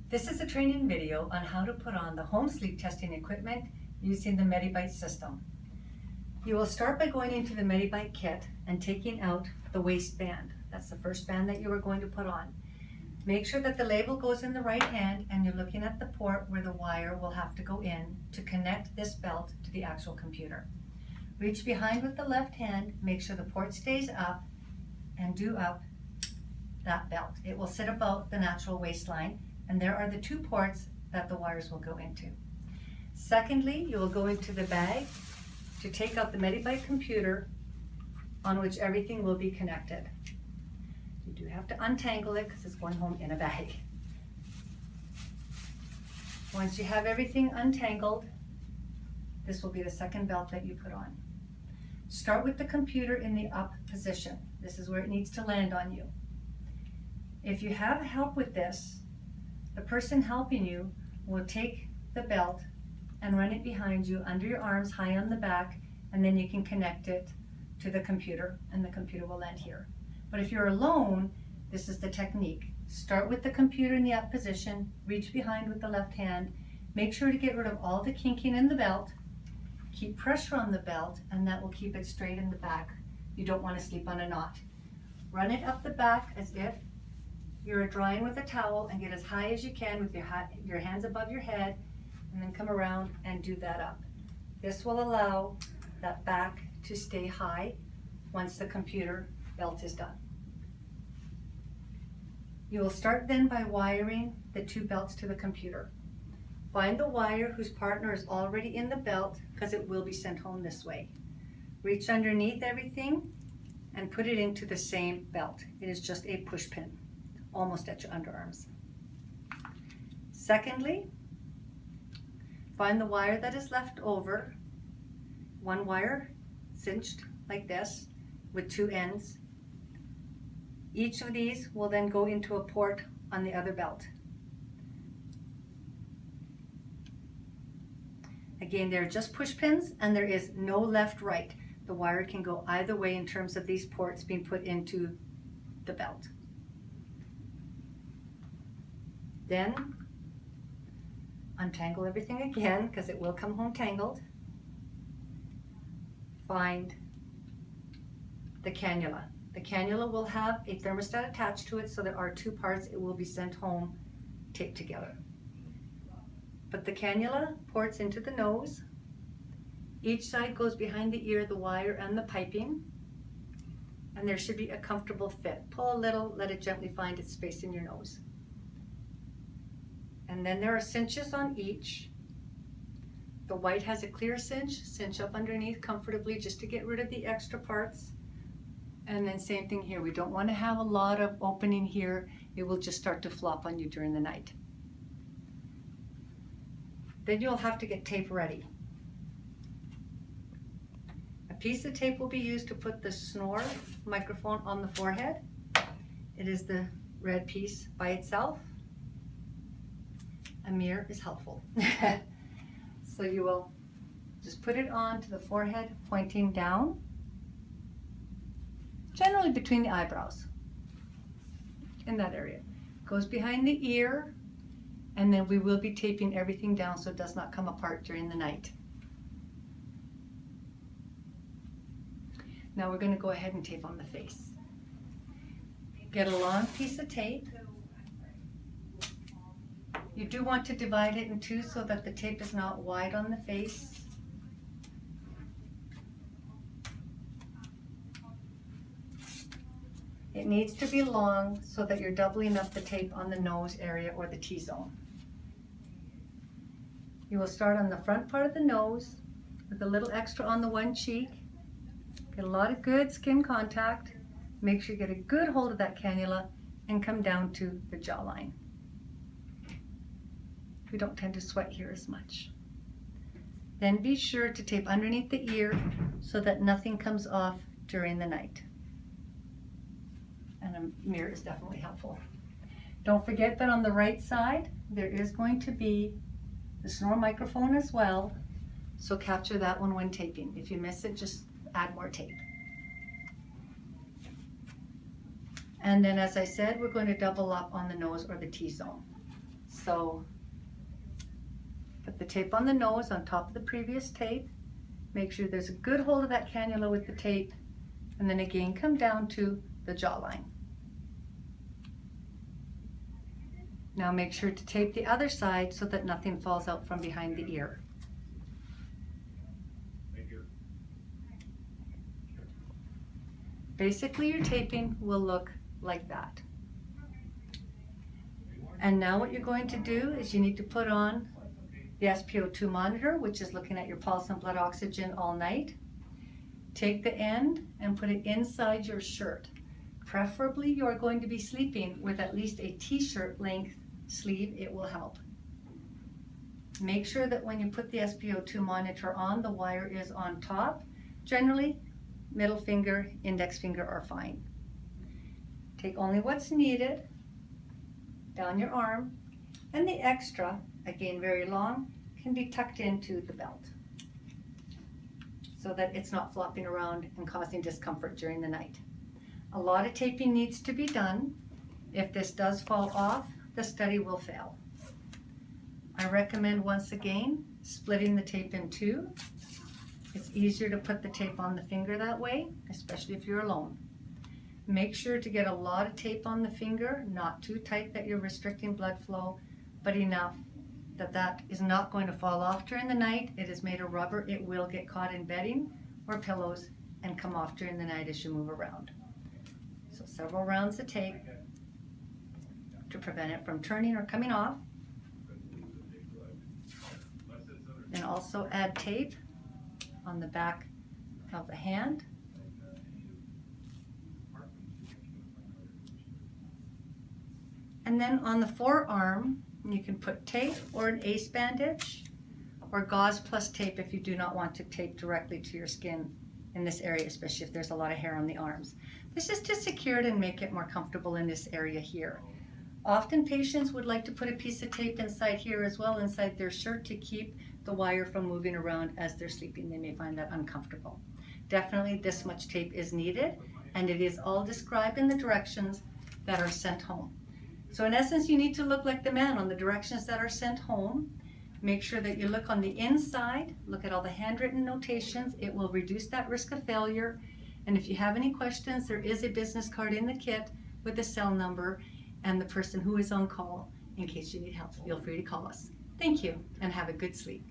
This is a training video on how to put on the home sleep testing equipment using the MediByte system. You will start by going into the MediByte kit and taking out the waistband. That's the first band that you are going to put on. Make sure that the label goes in the right hand and you're looking at the port where the wire will have to go in to connect this belt to the actual computer. Reach behind with the left hand, make sure the port stays up, and do up that belt. It will sit about the natural waistline, and there are the two ports that the wires will go into. Secondly, you will go into the bag to take out the MediByte computer on which everything will be connected. You do have to untangle it because it's going home in a bag. Once you have everything untangled, this will be the second belt that you put on. Start with the computer in the up position. This is where it needs to land on you. If you have help with this, the person helping you will take the belt and run it behind you under your arms, high on the back, and then you can connect it to the computer and the computer will land here. But if you're alone, this is the technique. Start with the computer in the up position, reach behind with the left hand, make sure to get rid of all the kinking in the belt, keep pressure on the belt, and that will keep it straight in the back. You don't want to sleep on a knot. Run it up the back as if you're drying with a towel and get as high as you can with your hands above your head, and then come around and do that up. This will allow that back to stay high once the computer belt is done. You will start then by wiring the two belts to the computer. Find the wire whose partner is already in the belt because it will be sent home this way. Reach underneath everything and put it into the same belt. It is just a push pin, almost at your underarms. Secondly, find the wire that is left over, one wire cinched like this with two ends. Each of these will then go into a port on the other belt. Again, they're just push pins and there is no left-right. The wire can go either way in terms of these ports being put into the belt. Then untangle everything again because it will come home tangled. Find the cannula. The cannula will have a thermostat attached to it, so there are two parts. It will be sent home taped together. But the cannula ports into the nose. Each side goes behind the ear, the wire and the piping, and there should be a comfortable fit. Pull a little, let it gently find its space in your nose. And then there are cinches on each. The white has a clear cinch up underneath comfortably just to get rid of the extra parts. And then same thing here. We don't want to have a lot of opening here. It will just start to flop on you during the night. Then you'll have to get tape ready. A piece of tape will be used to put the snore microphone on the forehead. It is the red piece by itself. A mirror is helpful. So you will just put it on to the forehead, pointing down, generally between the eyebrows, in that area. Goes behind the ear, and then we will be taping everything down so it does not come apart during the night. Now we're going to go ahead and tape on the face. Get a long piece of tape. You do want to divide it in two so that the tape is not wide on the face. It needs to be long so that you're doubling up the tape on the nose area or the T-zone. You will start on the front part of the nose with a little extra on the one cheek. Get a lot of good skin contact. Make sure you get a good hold of that cannula and come down to the jawline. We don't tend to sweat here as much. Then be sure to tape underneath the ear so that nothing comes off during the night. And a mirror is definitely helpful. Don't forget that on the right side, there is going to be the snore microphone as well. So capture that one when taping. If you miss it, just add more tape. And then, as I said, we're going to double up on the nose or the T-zone. So put the tape on the nose on top of the previous tape. Make sure there's a good hold of that cannula with the tape, and then again come down to the jawline. Now make sure to tape the other side so that nothing falls out from behind the ear. Basically, your taping will look like that. And now what you're going to do is you need to put on the SpO2 monitor, which is looking at your pulse and blood oxygen all night. Take the end and put it inside your shirt. Preferably, you're going to be sleeping with at least a t-shirt length sleeve. It will help. Make sure that when you put the SpO2 monitor on, the wire is on top. Generally, middle finger, index finger are fine. Take only what's needed down your arm, and the extra, again very long, can be tucked into the belt so that it's not flopping around and causing discomfort during the night. A lot of taping needs to be done. If this does fall off, the study will fail. I recommend, once again, splitting the tape in two. It's easier to put the tape on the finger that way, especially if you're alone. Make sure to get a lot of tape on the finger, not too tight that you're restricting blood flow, but enough that that is not going to fall off during the night. It is made of rubber. It will get caught in bedding or pillows and come off during the night as you move around. So several rounds of tape to prevent it from turning or coming off. Then also add tape on the back of the hand. And then on the forearm, you can put tape or an ace bandage or gauze plus tape if you do not want to tape directly to your skin in this area, especially if there's a lot of hair on the arms. This is to secure it and make it more comfortable in this area here. Often patients would like to put a piece of tape inside here as well, inside their shirt, to keep the wire from moving around as they're sleeping. They may find that uncomfortable. Definitely this much tape is needed, and it is all described in the directions that are sent home. So in essence, you need to look like the man on the directions that are sent home. Make sure that you look on the inside, look at all the handwritten notations. It will reduce that risk of failure. And if you have any questions, there is a business card in the kit with the cell number and the person who is on call in case you need help. Feel free to call us. Thank you, and have a good sleep.